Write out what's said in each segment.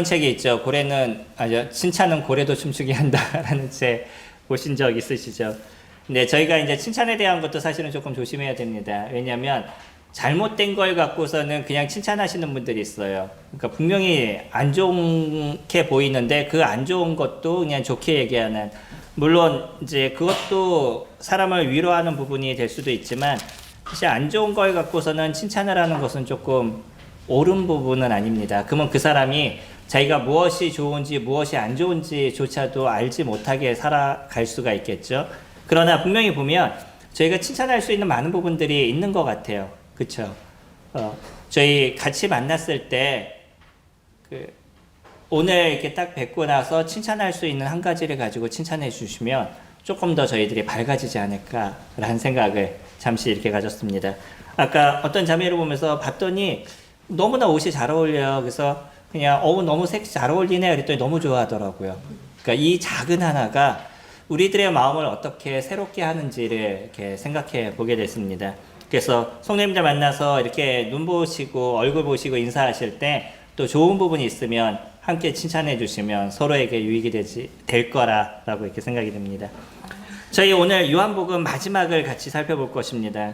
책이 있죠. 칭찬은 고래도 춤추게 한다라는 책 보신 적 있으시죠? 근데 저희가 이제 칭찬에 대한 것도 사실은 조금 조심해야 됩니다. 왜냐하면 잘못된 걸 갖고서는 그냥 칭찬하시는 분들이 있어요. 그러니까 분명히 안 좋게 보이는데 그 안 좋은 것도 그냥 좋게 얘기하는, 물론 이제 그것도 사람을 위로하는 부분이 될 수도 있지만 사실 안 좋은 걸 갖고서는 칭찬을 하는 것은 조금 옳은 부분은 아닙니다. 그러면 그 사람이 자기가 무엇이 좋은지 무엇이 안 좋은지조차도 알지 못하게 살아갈 수가 있겠죠. 그러나 분명히 보면 저희가 칭찬할 수 있는 많은 부분들이 있는 것 같아요. 그쵸? 저희 같이 만났을 때 오늘 이렇게 딱 뵙고 나서 칭찬할 수 있는 한 가지를 가지고 칭찬해 주시면 조금 더 저희들이 밝아지지 않을까라는 생각을 잠시 이렇게 가졌습니다. 아까 어떤 자매를 보면서 봤더니 너무나 옷이 잘 어울려요. 그래서 그냥 너무 색 잘 어울리네 그랬더니 너무 좋아하더라고요. 그러니까 이 작은 하나가 우리들의 마음을 어떻게 새롭게 하는지를 이렇게 생각해 보게 됐습니다. 그래서 성도님들 만나서 이렇게 눈 보시고 얼굴 보시고 인사하실 때 또 좋은 부분이 있으면 함께 칭찬해 주시면 서로에게 유익이 될 거라고 이렇게 생각이 듭니다. 저희 오늘 요한복음 마지막을 같이 살펴볼 것입니다.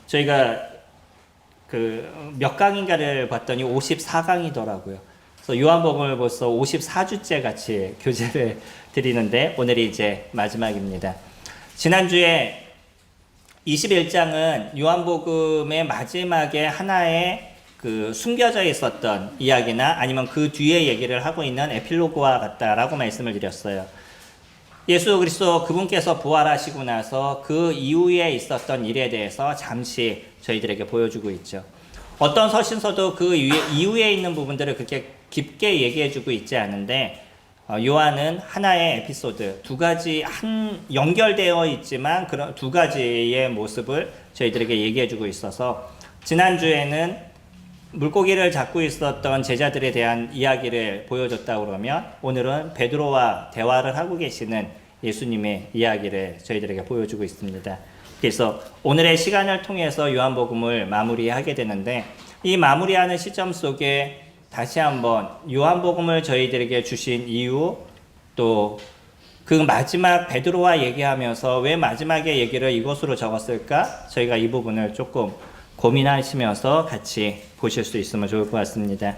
저희가 몇 강인가를 봤더니 54강이더라고요. 그래서 요한복음을 벌써 54주째 같이 교제를 드리는데 오늘이 이제 마지막입니다. 지난주에 21장은 요한복음의 마지막에 하나의 숨겨져 있었던 이야기나 아니면 그 뒤에 얘기를 하고 있는 에필로그와 같다라고 말씀을 드렸어요. 예수 그리스도 그분께서 부활하시고 나서 그 이후에 있었던 일에 대해서 잠시 저희들에게 보여주고 있죠. 어떤 서신서도 그 이후에 있는 부분들을 그렇게 깊게 얘기해주고 있지 않은데 요한은 하나의 에피소드, 두 가지 연결되어 있지만 그런 두 가지의 모습을 저희들에게 얘기해주고 있어서 지난주에는 물고기를 잡고 있었던 제자들에 대한 이야기를 보여줬다 그러면 오늘은 베드로와 대화를 하고 계시는 예수님의 이야기를 저희들에게 보여주고 있습니다. 그래서 오늘의 시간을 통해서 요한복음을 마무리하게 되는데 이 마무리하는 시점 속에 다시 한번 요한복음을 저희들에게 주신 이유, 또 그 마지막 베드로와 얘기하면서 왜 마지막에 얘기를 이것으로 적었을까? 저희가 이 부분을 조금 고민하시면서 같이 보실 수 있으면 좋을 것 같습니다.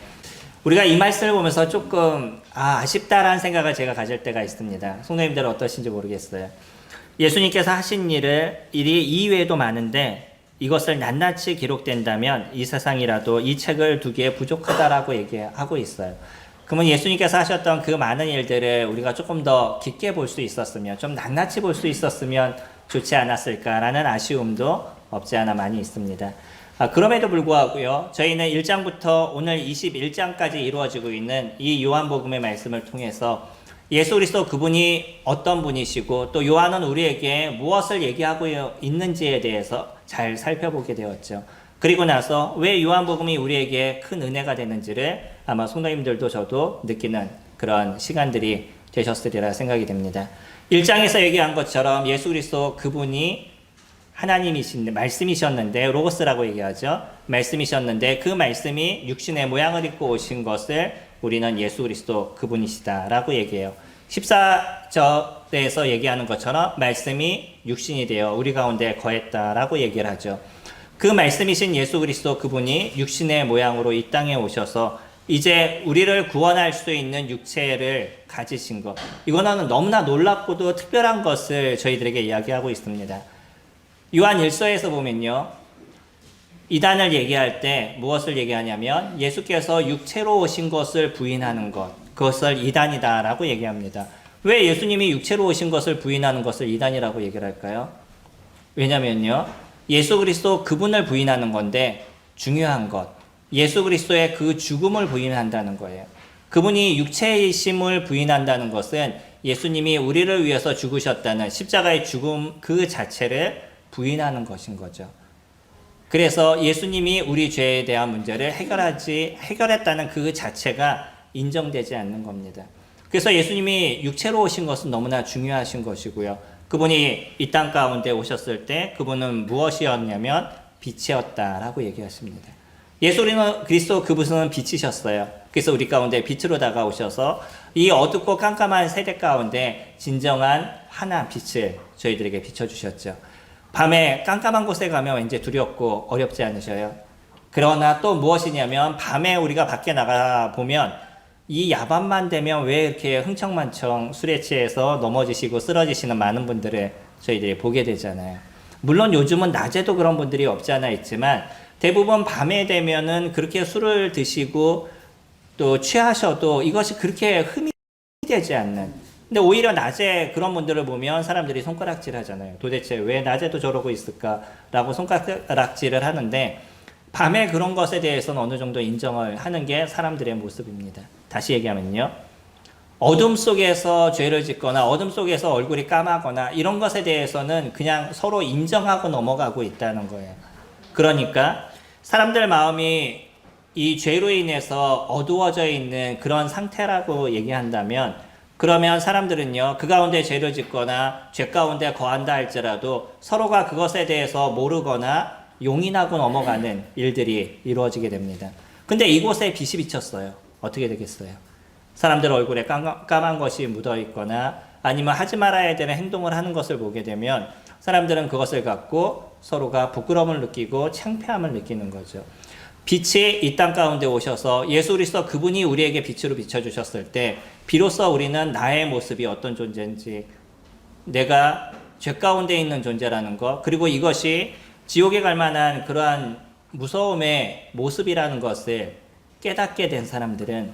우리가 이 말씀을 보면서 조금 아쉽다라는 생각을 제가 가질 때가 있습니다. 성도님들은 어떠신지 모르겠어요. 예수님께서 하신 일이 이외에도 많은데 이것을 낱낱이 기록된다면 이 세상이라도 이 책을 두기에 부족하다라고 얘기하고 있어요. 그러면 예수님께서 하셨던 그 많은 일들을 우리가 조금 더 깊게 볼 수 있었으면, 좀 낱낱이 볼 수 있었으면 좋지 않았을까라는 아쉬움도 없지 않아 많이 있습니다. 그럼에도 불구하고요, 저희는 1장부터 오늘 21장까지 이루어지고 있는 이 요한복음의 말씀을 통해서 예수 그리스도 그분이 어떤 분이시고 또 요한은 우리에게 무엇을 얘기하고 있는지에 대해서 잘 살펴보게 되었죠. 그리고 나서 왜 요한복음이 우리에게 큰 은혜가 되는지를 아마 성도님들도 저도 느끼는 그런 시간들이 되셨으리라 생각이 됩니다. 1장에서 얘기한 것처럼 예수 그리스도 그분이 하나님이신데 말씀이셨는데 로고스라고 얘기하죠. 말씀이셨는데 그 말씀이 육신의 모양을 입고 오신 것을 우리는 예수 그리스도 그분이시다라고 얘기해요. 14절에서 얘기하는 것처럼 말씀이 육신이 되어 우리 가운데 거했다라고 얘기를 하죠. 그 말씀이신 예수 그리스도 그분이 육신의 모양으로 이 땅에 오셔서 이제 우리를 구원할 수 있는 육체를 가지신 것, 이거는 너무나 놀랍고도 특별한 것을 저희들에게 이야기하고 있습니다. 요한 1서에서 보면요, 이단을 얘기할 때 무엇을 얘기하냐면 예수께서 육체로 오신 것을 부인하는 것, 그것을 이단이다라고 얘기합니다. 왜 예수님이 육체로 오신 것을 부인하는 것을 이단이라고 얘기를 할까요? 왜냐면요, 예수 그리스도 그분을 부인하는 건데 중요한 것, 예수 그리스도의 그 죽음을 부인한다는 거예요. 그분이 육체이심을 부인한다는 것은 예수님이 우리를 위해서 죽으셨다는 십자가의 죽음 그 자체를 부인하는 것인 거죠. 그래서 예수님이 우리 죄에 대한 문제를 해결했다는 그 자체가 인정되지 않는 겁니다. 그래서 예수님이 육체로 오신 것은 너무나 중요하신 것이고요. 그분이 이 땅 가운데 오셨을 때 그분은 무엇이었냐면 빛이었다라고 얘기하십니다. 예수 그리스도 그분은 빛이셨어요. 그래서 우리 가운데 빛으로 다가오셔서 이 어둡고 깜깜한 세대 가운데 진정한 하나 빛을 저희들에게 비춰주셨죠. 밤에 깜깜한 곳에 가면 왠지 두렵고 어렵지 않으셔요? 그러나 또 무엇이냐면 밤에 우리가 밖에 나가 보면 이 야밤만 되면 왜 이렇게 흥청망청 술에 취해서 넘어지시고 쓰러지시는 많은 분들을 저희들이 보게 되잖아요. 물론 요즘은 낮에도 그런 분들이 없지 않아 있지만 대부분 밤에 되면은 그렇게 술을 드시고 또 취하셔도 이것이 그렇게 흠이 되지 않는, 근데 오히려 낮에 그런 분들을 보면 사람들이 손가락질 하잖아요. 도대체 왜 낮에도 저러고 있을까라고 손가락질을 하는데 밤에 그런 것에 대해서는 어느 정도 인정을 하는 게 사람들의 모습입니다. 다시 얘기하면요, 어둠 속에서 죄를 짓거나 어둠 속에서 얼굴이 까마거나 이런 것에 대해서는 그냥 서로 인정하고 넘어가고 있다는 거예요. 그러니까 사람들 마음이 이 죄로 인해서 어두워져 있는 그런 상태라고 얘기한다면, 그러면 사람들은요, 그 가운데 죄를 짓거나 죄 가운데 거한다 할지라도 서로가 그것에 대해서 모르거나 용인하고 넘어가는 일들이 이루어지게 됩니다. 근데 이곳에 빛이 비쳤어요. 어떻게 되겠어요? 사람들 얼굴에 까만 것이 묻어 있거나 아니면 하지 말아야 되는 행동을 하는 것을 보게 되면 사람들은 그것을 갖고 서로가 부끄러움을 느끼고 창피함을 느끼는 거죠. 빛이 이 땅 가운데 오셔서 예수 그리스도 그분이 우리에게 빛으로 비춰주셨을 때 비로소 우리는 나의 모습이 어떤 존재인지, 내가 죄 가운데 있는 존재라는 것, 그리고 이것이 지옥에 갈 만한 그러한 무서움의 모습이라는 것을 깨닫게 된 사람들은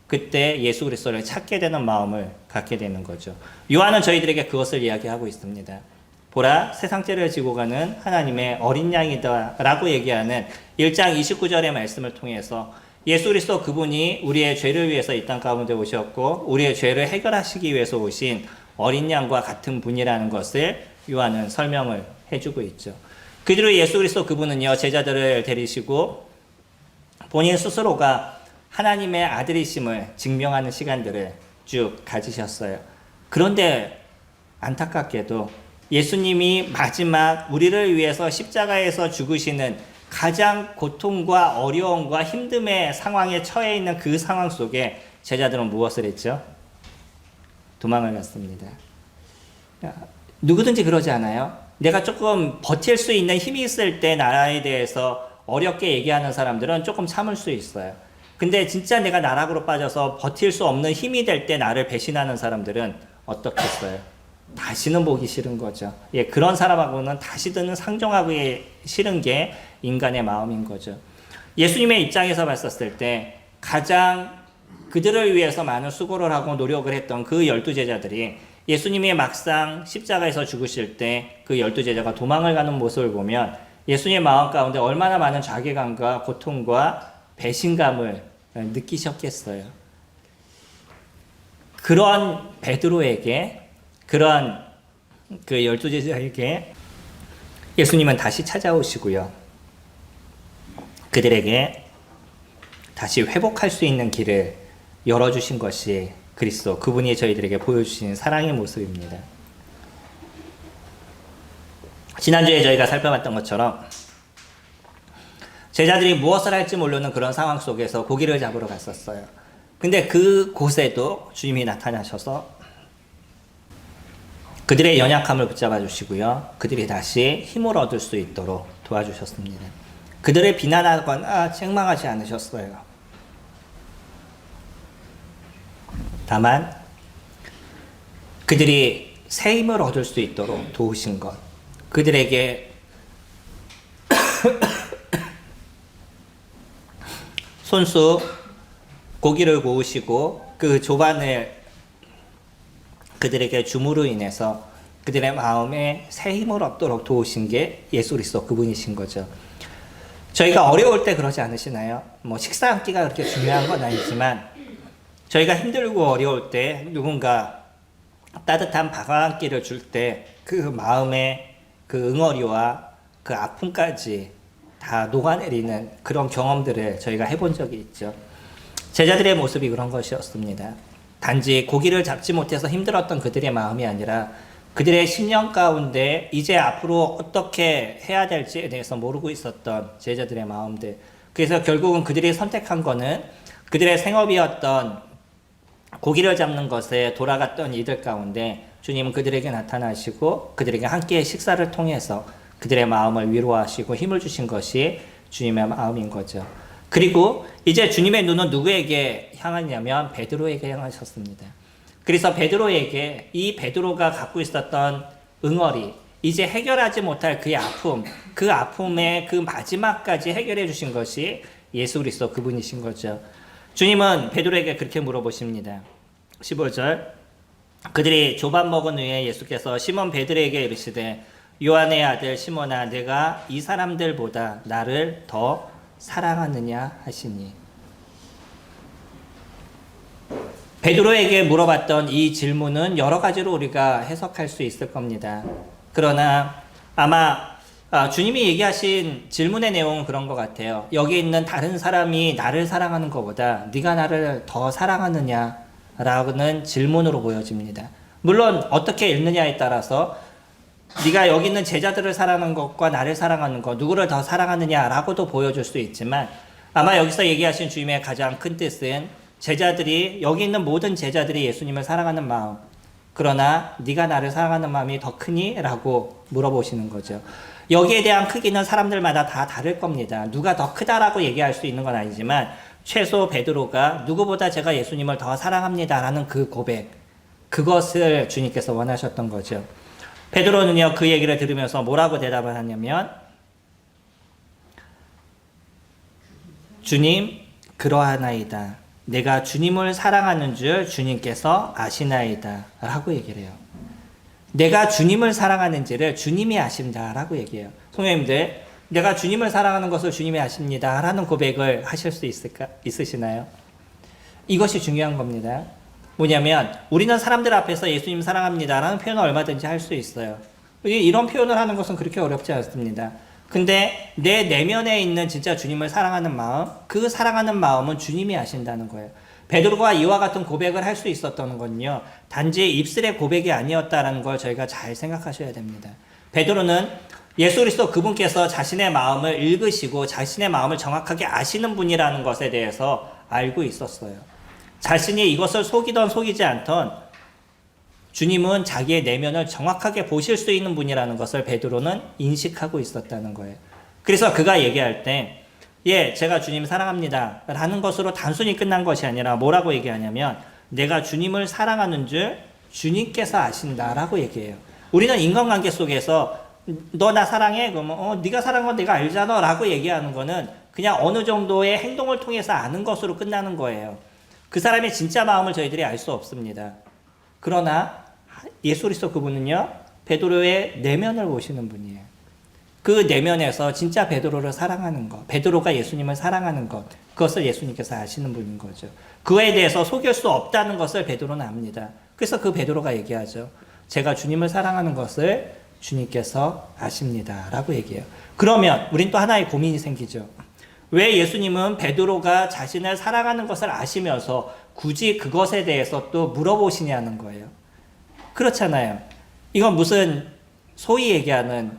그때 예수 그리스도를 찾게 되는 마음을 갖게 되는 거죠. 요한은 저희들에게 그것을 이야기하고 있습니다. 보라, 세상 죄를 지고 가는 하나님의 어린 양이다 라고 얘기하는 1장 29절의 말씀을 통해서 예수 그리스도 그분이 우리의 죄를 위해서 이 땅 가운데 오셨고 우리의 죄를 해결하시기 위해서 오신 어린 양과 같은 분이라는 것을 요한은 설명을 해주고 있죠. 그 뒤로 예수 그리스도 그분은요, 제자들을 데리시고 본인 스스로가 하나님의 아들이심을 증명하는 시간들을 쭉 가지셨어요. 그런데 안타깝게도 예수님이 마지막 우리를 위해서 십자가에서 죽으시는 가장 고통과 어려움과 힘듦의 상황에 처해 있는 그 상황 속에 제자들은 무엇을 했죠? 도망을 갔습니다. 누구든지 그러지 않아요? 내가 조금 버틸 수 있는 힘이 있을 때 나라에 대해서 어렵게 얘기하는 사람들은 조금 참을 수 있어요. 근데 진짜 내가 나락으로 빠져서 버틸 수 없는 힘이 될 때 나를 배신하는 사람들은 어떻겠어요? 다시는 보기 싫은 거죠. 예, 그런 사람하고는 다시는 상종하기 싫은 게 인간의 마음인 거죠. 예수님의 입장에서 봤었을 때 가장 그들을 위해서 많은 수고를 하고 노력을 했던 그 12제자들이 예수님이 막상 십자가에서 죽으실 때 그 12제자가 도망을 가는 모습을 보면 예수님의 마음 가운데 얼마나 많은 자괴감과 고통과 배신감을 느끼셨겠어요. 그런 베드로에게, 그런 그 12제자에게 예수님은 다시 찾아오시고요, 그들에게 다시 회복할 수 있는 길을 열어주신 것이 그리스도, 그분이 저희들에게 보여주신 사랑의 모습입니다. 지난주에 저희가 살펴봤던 것처럼 제자들이 무엇을 할지 모르는 그런 상황 속에서 고기를 잡으러 갔었어요. 근데 그 곳에도 주님이 나타나셔서 그들의 연약함을 붙잡아 주시고요, 그들이 다시 힘을 얻을 수 있도록 도와주셨습니다. 그들을 비난하거나 책망하지 않으셨어요. 다만 그들이 새 힘을 얻을 수 있도록 도우신 것, 그들에게 손수 고기를 구우시고 그 조반을 그들에게 줌으로 인해서 그들의 마음에 새 힘을 얻도록 도우신 게 예수 그리스도 그분이신 거죠. 저희가 어려울 때 그러지 않으시나요? 뭐 식사 한 끼가 그렇게 중요한 건 아니지만 저희가 힘들고 어려울 때 누군가 따뜻한 밥 한 끼를 줄 때 그 마음의 그 응어리와 그 아픔까지 다 녹아내리는 그런 경험들을 저희가 해본 적이 있죠. 제자들의 모습이 그런 것이었습니다. 단지 고기를 잡지 못해서 힘들었던 그들의 마음이 아니라 그들의 심령 가운데 이제 앞으로 어떻게 해야 될지에 대해서 모르고 있었던 제자들의 마음들. 그래서 결국은 그들이 선택한 거는 그들의 생업이었던 고기를 잡는 것에 돌아갔던 이들 가운데 주님은 그들에게 나타나시고 그들에게 함께 식사를 통해서 그들의 마음을 위로하시고 힘을 주신 것이 주님의 마음인 거죠. 그리고 이제 주님의 눈은 누구에게 향하냐면 베드로에게 향하셨습니다. 그래서 베드로에게 이 베드로가 갖고 있었던 응어리, 이제 해결하지 못할 그의 아픔, 그 아픔의 그 마지막까지 해결해 주신 것이 예수 그리스도 그분이신 거죠. 주님은 베드로에게 그렇게 물어보십니다. 15절, 그들이 조밥 먹은 후에 예수께서 시몬 베드로에게 이르시되 요한의 아들 시몬아, 내가 이 사람들보다 나를 더 사랑하느냐 하시니. 베드로에게 물어봤던 이 질문은 여러 가지로 우리가 해석할 수 있을 겁니다. 그러나 아마 주님이 얘기하신 질문의 내용은 그런 것 같아요. 여기 있는 다른 사람이 나를 사랑하는 것보다 네가 나를 더 사랑하느냐라는 질문으로 보여집니다. 물론 어떻게 읽느냐에 따라서 네가 여기 있는 제자들을 사랑하는 것과 나를 사랑하는 것, 누구를 더 사랑하느냐라고도 보여줄 수 있지만 아마 여기서 얘기하신 주님의 가장 큰 뜻은 제자들이, 여기 있는 모든 제자들이 예수님을 사랑하는 마음, 그러나 네가 나를 사랑하는 마음이 더 크니? 라고 물어보시는 거죠. 여기에 대한 크기는 사람들마다 다 다를 겁니다. 누가 더 크다라고 얘기할 수 있는 건 아니지만 최소 베드로가 누구보다 제가 예수님을 더 사랑합니다라는 그 고백, 그것을 주님께서 원하셨던 거죠. 베드로는요, 그 얘기를 들으면서 뭐라고 대답을 하냐면 주님, 그러하나이다. 내가 주님을 사랑하는 줄 주님께서 아시나이다 라고 얘기를 해요. 내가 주님을 사랑하는지를 주님이 아십니다 라고 얘기해요. 성도님들, 내가 주님을 사랑하는 것을 주님이 아십니다 라는 고백을 하실 수 있으시나요? 이것이 중요한 겁니다. 뭐냐면 우리는 사람들 앞에서 예수님 사랑합니다 라는 표현을 얼마든지 할 수 있어요. 이런 표현을 하는 것은 그렇게 어렵지 않습니다. 근데 내 내면에 있는 진짜 주님을 사랑하는 마음, 그 사랑하는 마음은 주님이 아신다는 거예요. 베드로가 이와 같은 고백을 할 수 있었던 건요, 단지 입술의 고백이 아니었다는 걸 저희가 잘 생각하셔야 됩니다. 베드로는 예수 그리스도 그분께서 자신의 마음을 읽으시고 자신의 마음을 정확하게 아시는 분이라는 것에 대해서 알고 있었어요. 자신이 이것을 속이던 속이지 않던 주님은 자기의 내면을 정확하게 보실 수 있는 분이라는 것을 베드로는 인식하고 있었다는 거예요. 그래서 그가 얘기할 때, 예, 제가 주님 사랑합니다 라는 것으로 단순히 끝난 것이 아니라 뭐라고 얘기하냐면 내가 주님을 사랑하는 줄 주님께서 아신다라고 얘기해요. 우리는 인간관계 속에서 너 나 사랑해? 그러면 네가 사랑한 건 내가 알잖아 라고 얘기하는 거는 그냥 어느 정도의 행동을 통해서 아는 것으로 끝나는 거예요. 그 사람의 진짜 마음을 저희들이 알 수 없습니다. 그러나 예수 그리스도 그분은요, 베드로의 내면을 보시는 분이에요. 그 내면에서 진짜 베드로를 사랑하는 것, 베드로가 예수님을 사랑하는 것, 그것을 예수님께서 아시는 분인 거죠. 그에 대해서 속일 수 없다는 것을 베드로는 압니다. 그래서 그 베드로가 얘기하죠. 제가 주님을 사랑하는 것을 주님께서 아십니다 라고 얘기해요. 그러면 우린 또 하나의 고민이 생기죠. 왜 예수님은 베드로가 자신을 사랑하는 것을 아시면서 굳이 그것에 대해서 또 물어보시냐는 거예요. 그렇잖아요. 이건 무슨 소위 얘기하는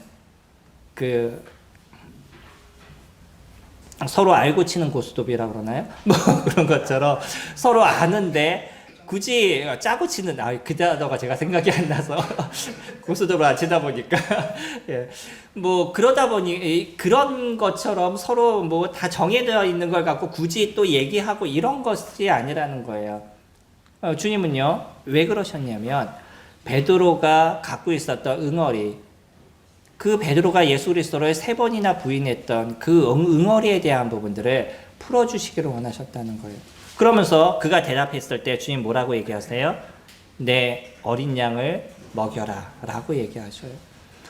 서로 알고 치는 고스톱이라고 그러나요? 뭐 그런 것처럼 서로 아는데 굳이 짜고 치는, 그 단어가 제가 생각이 안 나서 고스톱을 안 치다 보니까 예. 뭐 그러다 보니 그런 것처럼 서로 뭐 다 정해져 있는 걸 갖고 굳이 또 얘기하고 이런 것이 아니라는 거예요. 주님은요, 왜 그러셨냐면 베드로가 갖고 있었던 응어리, 그 베드로가 예수 그리스도를 3번이나 부인했던 그 응어리에 대한 부분들을 풀어주시기를 원하셨다는 거예요. 그러면서 그가 대답했을 때 주님 뭐라고 얘기하세요? 내 어린 양을 먹여라 라고 얘기하셔요.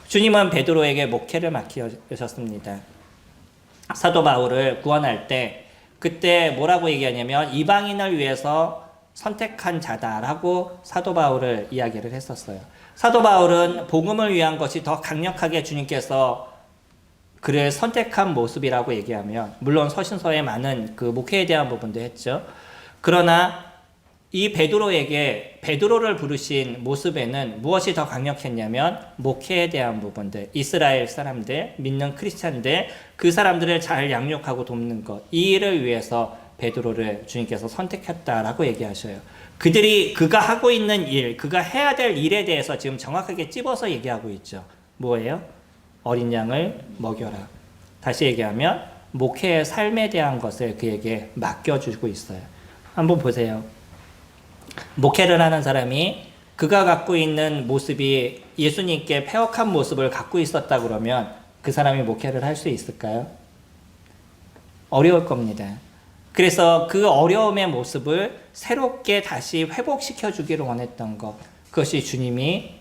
주님은 베드로에게 목회를 맡기셨습니다. 사도 바울을 구원할 때 그때 뭐라고 얘기하냐면 이방인을 위해서 선택한 자다라고 사도 바울을 이야기를 했었어요. 사도 바울은 복음을 위한 것이 더 강력하게 주님께서 그를 선택한 모습이라고 얘기하면, 물론 서신서에 많은 그 목회에 대한 부분도 했죠. 그러나 이 베드로에게 베드로를 부르신 모습에는 무엇이 더 강력했냐면 목회에 대한 부분들, 이스라엘 사람들, 믿는 크리스찬들, 그 사람들을 잘 양육하고 돕는 것, 이 일을 위해서 베드로를 주님께서 선택했다라고 얘기하셔요. 그가 하고 있는 일, 그가 해야 될 일에 대해서 지금 정확하게 찝어서 얘기하고 있죠. 뭐예요? 어린 양을 먹여라. 다시 얘기하면 목회의 삶에 대한 것을 그에게 맡겨주고 있어요. 한번 보세요. 목회를 하는 사람이 그가 갖고 있는 모습이 예수님께 패역한 모습을 갖고 있었다 그러면 그 사람이 목회를 할 수 있을까요? 어려울 겁니다. 그래서 그 어려움의 모습을 새롭게 다시 회복시켜 주기를 원했던 것, 그것이 주님이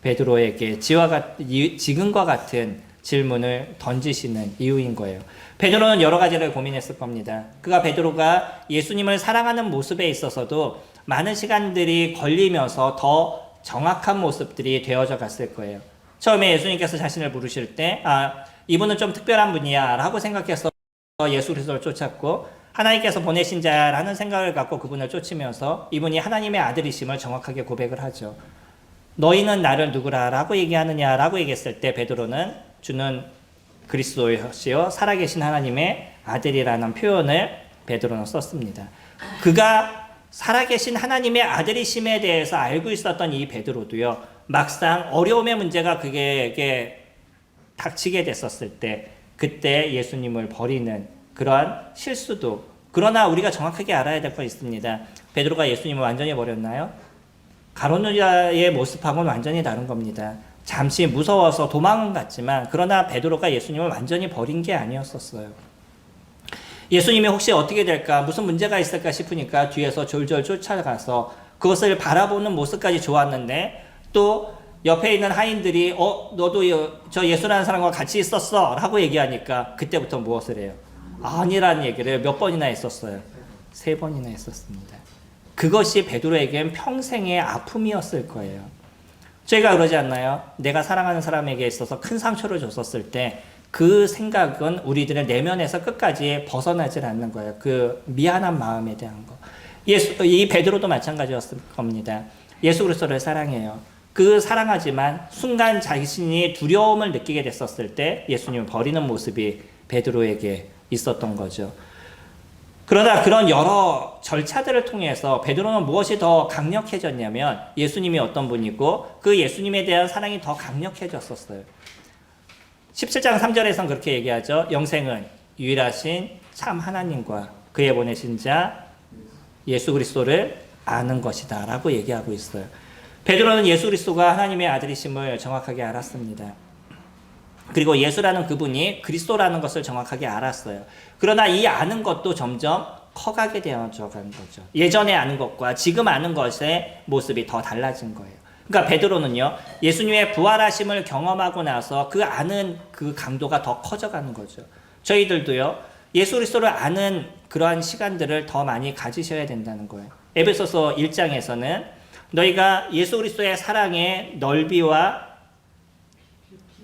베드로에게 지금과 같은 질문을 던지시는 이유인 거예요. 베드로는 여러 가지를 고민했을 겁니다. 베드로가 예수님을 사랑하는 모습에 있어서도 많은 시간들이 걸리면서 더 정확한 모습들이 되어져 갔을 거예요. 처음에 예수님께서 자신을 부르실 때 이분은 좀 특별한 분이야 라고 생각해서 예수 그리스도를 쫓았고, 하나님께서 보내신 자라는 생각을 갖고 그분을 쫓으면서 이분이 하나님의 아들이심을 정확하게 고백을 하죠. 너희는 나를 누구라 라고 얘기하느냐 라고 얘기했을 때 베드로는 주는 그리스도시요 살아계신 하나님의 아들이라는 표현을 베드로는 썼습니다. 그가 살아계신 하나님의 아들이심에 대해서 알고 있었던 이 베드로도요, 막상 어려움의 문제가 그에게 닥치게 됐었을 때 그때 예수님을 버리는 그러한 실수도, 그러나 우리가 정확하게 알아야 될 거 있습니다. 베드로가 예수님을 완전히 버렸나요? 가룟 유다의 모습하고는 완전히 다른 겁니다. 잠시 무서워서 도망은 갔지만 그러나 베드로가 예수님을 완전히 버린 게 아니었었어요. 예수님이 혹시 어떻게 될까, 무슨 문제가 있을까 싶으니까 뒤에서 졸졸 쫓아가서 그것을 바라보는 모습까지 좋았는데, 또 옆에 있는 하인들이 너도 저 예수라는 사람과 같이 있었어 라고 얘기하니까 그때부터 무엇을 해요? 아니라는 얘기를 몇 번이나 했었어요? 3번이나 했었습니다. 그것이 베드로에겐 평생의 아픔이었을 거예요. 저희가 그러지 않나요? 내가 사랑하는 사람에게 있어서 큰 상처를 줬었을 때 그 생각은 우리들의 내면에서 끝까지 벗어나질 않는 거예요. 그 미안한 마음에 대한 거. 이 베드로도 마찬가지였을 겁니다. 예수 그리스도를 사랑해요. 사랑하지만 순간 자신이 두려움을 느끼게 됐었을 때 예수님을 버리는 모습이 베드로에게 있었던 거죠. 그러나 그런 여러 절차들을 통해서 베드로는 무엇이 더 강력해졌냐면 예수님이 어떤 분이고 그 예수님에 대한 사랑이 더 강력해졌었어요. 17장 3절에서는 그렇게 얘기하죠. 영생은 유일하신 참 하나님과 그의 보내신 자 예수 그리스도를 아는 것이다 라고 얘기하고 있어요. 베드로는 예수 그리스도가 하나님의 아들이심을 정확하게 알았습니다. 그리고 예수라는 그분이 그리스도라는 것을 정확하게 알았어요. 그러나 이 아는 것도 점점 커가게 되어져 간 거죠. 예전에 아는 것과 지금 아는 것의 모습이 더 달라진 거예요. 그러니까 베드로는요, 예수님의 부활하심을 경험하고 나서 그 아는 그 강도가 더 커져가는 거죠. 저희들도요, 예수 그리스도를 아는 그러한 시간들을 더 많이 가지셔야 된다는 거예요. 에베소서 1장에서는 너희가 예수 그리스도의 사랑의 넓이와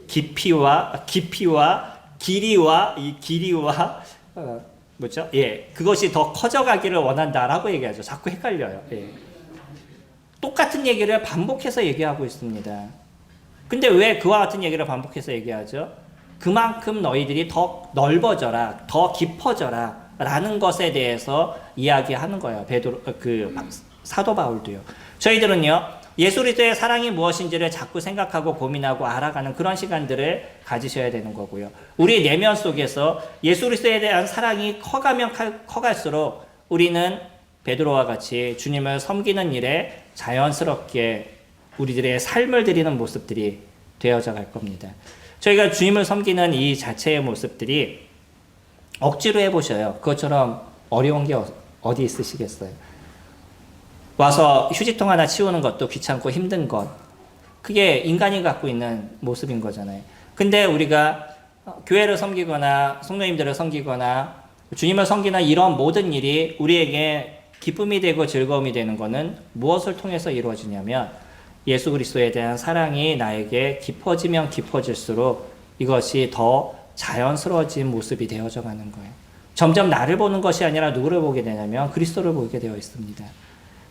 깊이와 길이와 뭐죠? 그것이 더 커져가기를 원한다라고 얘기하죠. 자꾸 헷갈려요. 똑같은 얘기를 반복해서 얘기하고 있습니다. 근데 왜 그와 같은 얘기를 반복해서 얘기하죠? 그만큼 너희들이 더 넓어져라, 더 깊어져라 라는 것에 대해서 이야기하는 거예요. 사도 바울도요. 저희들은요, 예수 그리스도의 사랑이 무엇인지를 자꾸 생각하고 고민하고 알아가는 그런 시간들을 가지셔야 되는 거고요. 우리 내면 속에서 예수 그리스도에 대한 사랑이 커가면 커갈수록 우리는 베드로와 같이 주님을 섬기는 일에 자연스럽게 우리들의 삶을 드리는 모습들이 되어져 갈 겁니다. 저희가 주님을 섬기는 이 자체의 모습들이 억지로 해보셔요. 그것처럼 어려운 게 어디 있으시겠어요? 와서 휴지통 하나 치우는 것도 귀찮고 힘든 것, 그게 인간이 갖고 있는 모습인 거잖아요. 근데 우리가 교회를 섬기거나 성도님들을 섬기거나 주님을 섬기는 이런 모든 일이 우리에게 기쁨이 되고 즐거움이 되는 것은 무엇을 통해서 이루어지냐면 예수 그리스도에 대한 사랑이 나에게 깊어지면 깊어질수록 이것이 더 자연스러워진 모습이 되어져 가는 거예요. 점점 나를 보는 것이 아니라 누구를 보게 되냐면 그리스도를 보게 되어 있습니다.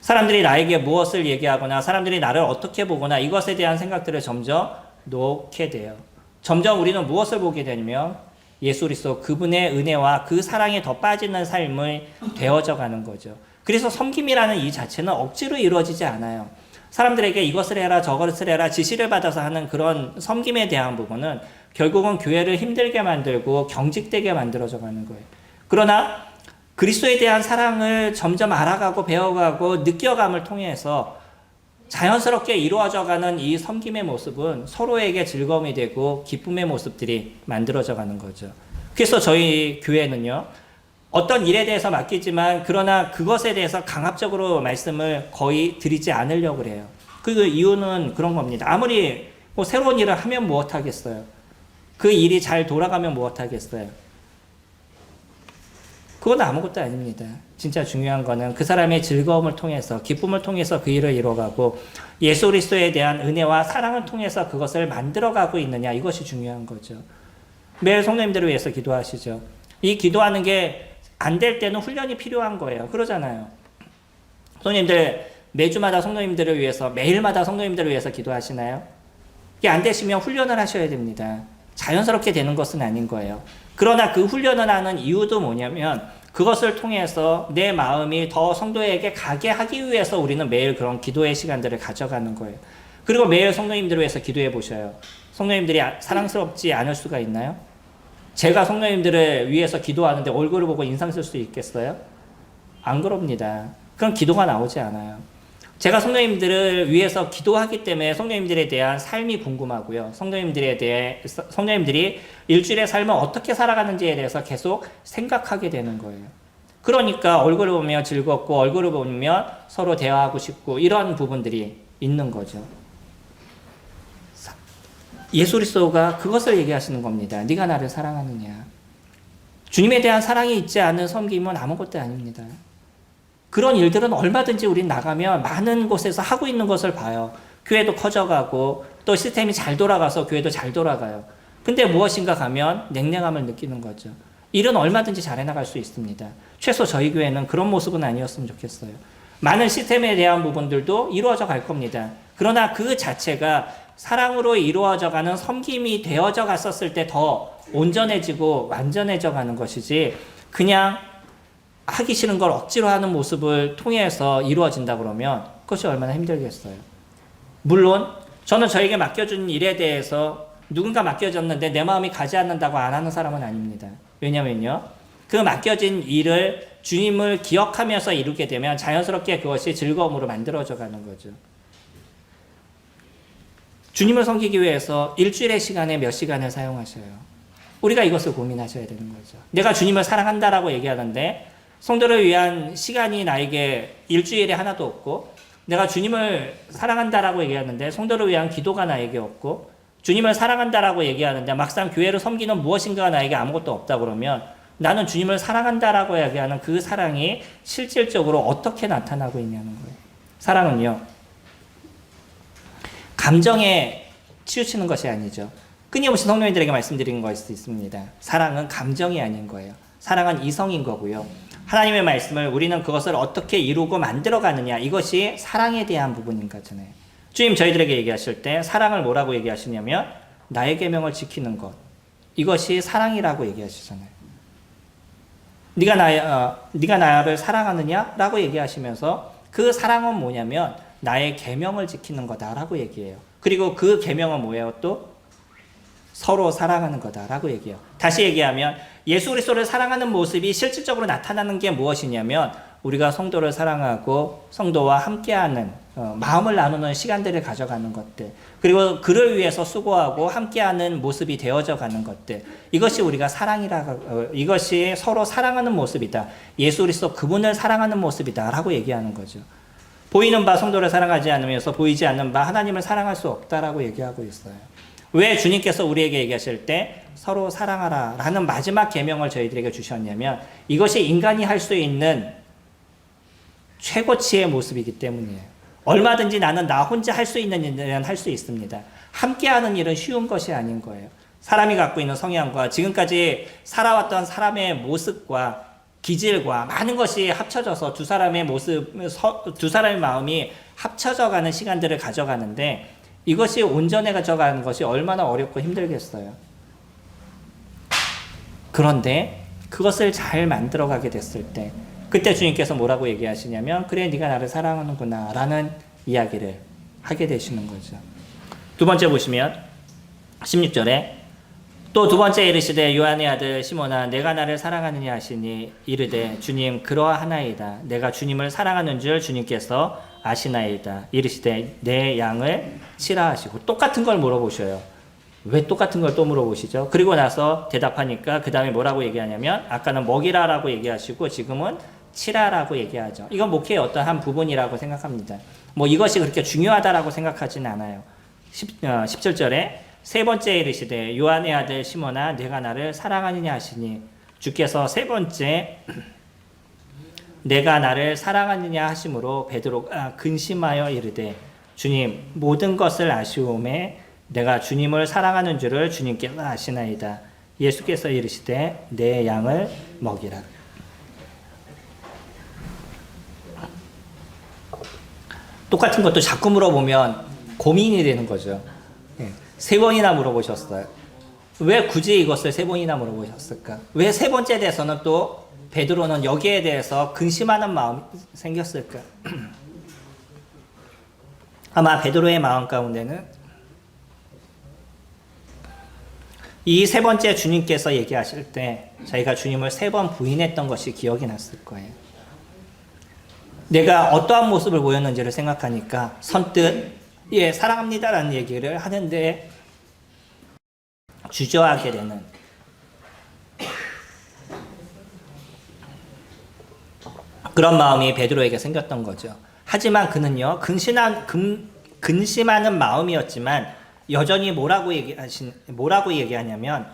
사람들이 나에게 무엇을 얘기하거나 사람들이 나를 어떻게 보거나 이것에 대한 생각들을 점점 놓게 돼요. 점점 우리는 무엇을 보게 되냐면 예수 그리스도 그분의 은혜와 그 사랑에 더 빠지는 삶을 되어져 가는 거죠. 그래서 섬김이라는 이 자체는 억지로 이루어지지 않아요. 사람들에게 이것을 해라 저것을 해라 지시를 받아서 하는 그런 섬김에 대한 부분은 결국은 교회를 힘들게 만들고 경직되게 만들어져 가는 거예요. 그러나 그리스도에 대한 사랑을 점점 알아가고 배워가고 느껴감을 통해서 자연스럽게 이루어져 가는 이 섬김의 모습은 서로에게 즐거움이 되고 기쁨의 모습들이 만들어져 가는 거죠. 그래서 저희 교회는요, 어떤 일에 대해서 맡기지만 그러나 그것에 대해서 강압적으로 말씀을 거의 드리지 않으려고 해요. 그 이유는 그런 겁니다. 아무리 뭐 새로운 일을 하면 무엇하겠어요? 그 일이 잘 돌아가면 무엇하겠어요? 그건 아무것도 아닙니다. 진짜 중요한 거는 그 사람의 즐거움을 통해서 기쁨을 통해서 그 일을 이뤄가고 예수 그리스도에 대한 은혜와 사랑을 통해서 그것을 만들어가고 있느냐, 이것이 중요한 거죠. 매일 성도님들을 위해서 기도하시죠. 이 기도하는 게 안 될 때는 훈련이 필요한 거예요. 그러잖아요. 성도님들 매주마다 성도님들을 위해서 매일마다 성도님들을 위해서 기도하시나요? 이게 안 되시면 훈련을 하셔야 됩니다. 자연스럽게 되는 것은 아닌 거예요. 그러나 그 훈련을 하는 이유도 뭐냐면 그것을 통해서 내 마음이 더 성도에게 가게 하기 위해서 우리는 매일 그런 기도의 시간들을 가져가는 거예요. 그리고 매일 성도님들을 위해서 기도해 보셔요. 성도님들이 사랑스럽지 않을 수가 있나요? 제가 성도님들을 위해서 기도하는데 얼굴을 보고 인상 쓸 수 있겠어요? 안 그럽니다. 그럼 기도가 나오지 않아요. 제가 성도님들을 위해서 기도하기 때문에 성도님들에 대한 삶이 궁금하고요. 성도님들이 일주일의 삶을 어떻게 살아가는지에 대해서 계속 생각하게 되는 거예요. 그러니까 얼굴을 보면 즐겁고 얼굴을 보면 서로 대화하고 싶고 이런 부분들이 있는 거죠. 예수 그리스도가 그것을 얘기하시는 겁니다. 네가 나를 사랑하느냐. 주님에 대한 사랑이 있지 않은 섬김은 아무것도 아닙니다. 그런 일들은 얼마든지 우린 나가면 많은 곳에서 하고 있는 것을 봐요. 교회도 커져가고 또 시스템이 잘 돌아가서 교회도 잘 돌아가요. 근데 무엇인가 가면 냉랭함을 느끼는 거죠. 일은 얼마든지 잘 해나갈 수 있습니다. 최소 저희 교회는 그런 모습은 아니었으면 좋겠어요. 많은 시스템에 대한 부분들도 이루어져 갈 겁니다. 그러나 그 자체가 사랑으로 이루어져 가는 섬김이 되어져 갔었을 때 더 온전해지고 완전해져 가는 것이지 그냥 하기 싫은 걸 억지로 하는 모습을 통해서 이루어진다 그러면 그것이 얼마나 힘들겠어요. 물론 저는 저에게 맡겨준 일에 대해서 누군가 맡겨졌는데 내 마음이 가지 않는다고 안 하는 사람은 아닙니다. 왜냐면요, 그 맡겨진 일을 주님을 기억하면서 이루게 되면 자연스럽게 그것이 즐거움으로 만들어져 가는 거죠. 주님을 섬기기 위해서 일주일의 시간에 몇 시간을 사용하셔요. 우리가 이것을 고민하셔야 되는 거죠. 내가 주님을 사랑한다라고 얘기하는데 성도를 위한 시간이 나에게 일주일에 하나도 없고, 내가 주님을 사랑한다라고 얘기하는데 성도를 위한 기도가 나에게 없고, 주님을 사랑한다라고 얘기하는데 막상 교회를 섬기는 무엇인가가 나에게 아무것도 없다 그러면 나는 주님을 사랑한다라고 얘기하는 그 사랑이 실질적으로 어떻게 나타나고 있냐는 거예요. 사랑은요, 감정에 치우치는 것이 아니죠. 끊임없이 성도님들에게 말씀드리는 것일 수 있습니다. 사랑은 감정이 아닌 거예요. 사랑은 이성인 거고요. 하나님의 말씀을 우리는 그것을 어떻게 이루고 만들어가느냐, 이것이 사랑에 대한 부분인 거잖아요. 주님 저희들에게 얘기하실 때 사랑을 뭐라고 얘기하시냐면 나의 계명을 지키는 것, 이것이 사랑이라고 얘기하시잖아요. 네가 나를 사랑하느냐라고 얘기하시면서 그 사랑은 뭐냐면 나의 계명을 지키는 거다라고 얘기해요. 그리고 그 계명은 뭐예요? 또 서로 사랑하는 거다라고 얘기해요. 다시 얘기하면 예수 그리스도를 사랑하는 모습이 실질적으로 나타나는 게 무엇이냐면 우리가 성도를 사랑하고 성도와 함께하는 마음을 나누는 시간들을 가져가는 것들, 그리고 그를 위해서 수고하고 함께하는 모습이 되어져 가는 것들, 이것이 우리가 이것이 서로 사랑하는 모습이다. 예수 그리스도 그분을 사랑하는 모습이다라고 얘기하는 거죠. 보이는 바 성도를 사랑하지 않으면서 보이지 않는 바 하나님을 사랑할 수 없다라고 얘기하고 있어요. 왜 주님께서 우리에게 얘기하실 때 서로 사랑하라 라는 마지막 계명을 저희들에게 주셨냐면 이것이 인간이 할 수 있는 최고치의 모습이기 때문이에요. 얼마든지 나는 나 혼자 할 수 있는 일은 할 수 있습니다. 함께하는 일은 쉬운 것이 아닌 거예요. 사람이 갖고 있는 성향과 지금까지 살아왔던 사람의 모습과 기질과 많은 것이 합쳐져서 두 사람의 마음이 합쳐져가는 시간들을 가져가는데 이것이 온전해져 가는 것이 얼마나 어렵고 힘들겠어요. 그런데 그것을 잘 만들어가게 됐을 때 그때 주님께서 뭐라고 얘기하시냐면 그래 네가 나를 사랑하는구나 라는 이야기를 하게 되시는 거죠. 두 번째 보시면 16절에 또 두 번째 이르시되 요한의 아들 시몬아 내가 나를 사랑하느냐 하시니 이르되 주님 그러하나이다. 내가 주님을 사랑하는 줄 주님께서 아시나이다. 이르시되 내 양을 치라 하시고 똑같은 걸 물어보셔요. 왜 똑같은 걸 또 물어보시죠? 그리고 나서 대답하니까 그 다음에 뭐라고 얘기하냐면 아까는 먹이라라고 얘기하시고 지금은 치라라고 얘기하죠. 이건 목회의 어떤 한 부분이라고 생각합니다. 뭐 이것이 그렇게 중요하다라고 생각하지는 않아요. 17절에 세 번째 이르시되 요한의 아들 시몬아 내가 나를 사랑하느냐 하시니 주께서 세 번째 내가 나를 사랑하느냐 하심으로 베드로가 근심하여 이르되 주님 모든 것을 아시오매 내가 주님을 사랑하는 줄을 주님께서 아시나이다. 예수께서 이르시되 내 양을 먹이라. 똑같은 것도 자꾸 물어보면 고민이 되는 거죠. 세 번이나 물어보셨어요. 왜 굳이 이것을 세 번이나 물어보셨을까? 왜 세 번째 대해서는 또 베드로는 여기에 대해서 근심하는 마음이 생겼을까? 아마 베드로의 마음 가운데는 이 세 번째 주님께서 얘기하실 때 자기가 주님을 세 번 부인했던 것이 기억이 났을 거예요. 내가 어떠한 모습을 보였는지를 생각하니까 선뜻 예 사랑합니다라는 얘기를 하는데 주저하게 되는 그런 마음이 베드로에게 생겼던 거죠. 하지만 그는요 근심하는 마음이었지만 여전히 뭐라고 얘기하냐면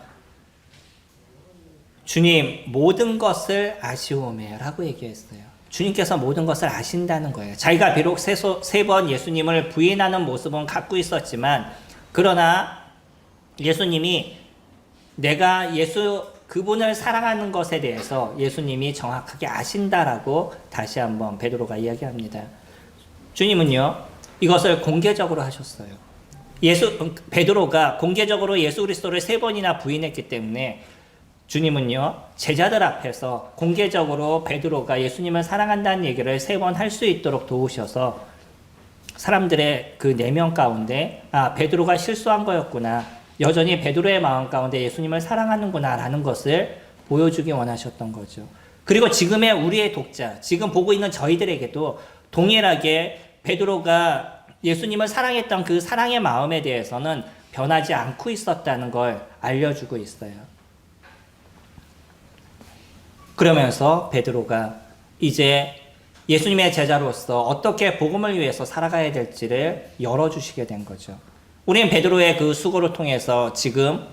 주님 모든 것을 아시오매라고 얘기했어요. 주님께서 모든 것을 아신다는 거예요. 자기가 비록 세 번 예수님을 부인하는 모습은 갖고 있었지만 그러나 예수님이 내가 그분을 사랑하는 것에 대해서 예수님이 정확하게 아신다라고 다시 한번 베드로가 이야기합니다. 주님은요 이것을 공개적으로 하셨어요. 베드로가 공개적으로 예수 그리스도를 세 번이나 부인했기 때문에 주님은요 제자들 앞에서 공개적으로 베드로가 예수님을 사랑한다는 얘기를 세 번 할 수 있도록 도우셔서 사람들의 그 내면 가운데 베드로가 실수한 거였구나, 여전히 베드로의 마음 가운데 예수님을 사랑하는구나 라는 것을 보여주기 원하셨던 거죠. 그리고 지금의 우리의 독자, 지금 보고 있는 저희들에게도 동일하게 베드로가 예수님을 사랑했던 그 사랑의 마음에 대해서는 변하지 않고 있었다는 걸 알려주고 있어요. 그러면서 베드로가 이제 예수님의 제자로서 어떻게 복음을 위해서 살아가야 될지를 열어주시게 된 거죠. 우리는 베드로의 그 수고를 통해서 지금